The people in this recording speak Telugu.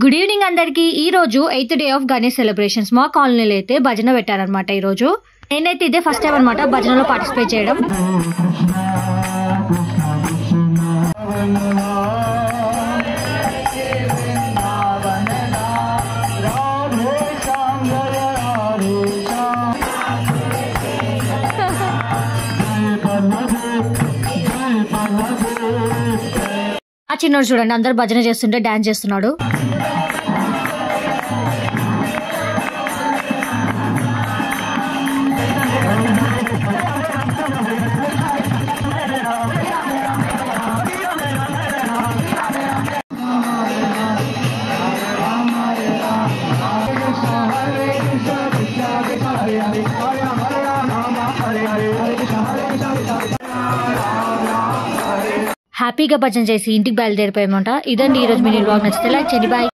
గుడ్ ఈవినింగ్ అందరికి. ఈ రోజు 8th day of Ganesh celebrations మా కాలనీలో అయితే భజన పెట్టారనమాట. ఈ రోజు నేనైతే ఇదే ఫస్ట్ టైం అనమాట భజనలో పార్టిసిపేట్ చేయడం. ఆ చిన్నోడు చూడండి, అందరు భజన చేస్తుంటే డాన్స్ చేస్తున్నాడు. హ్యాపీగా భజన చేసి ఇంటికి బయలుదేరిపోయామంట. ఇదండి ఈరోజు మినీ వ్లాగ్. నచ్చితే లైక్ చేయండి. బాయ్.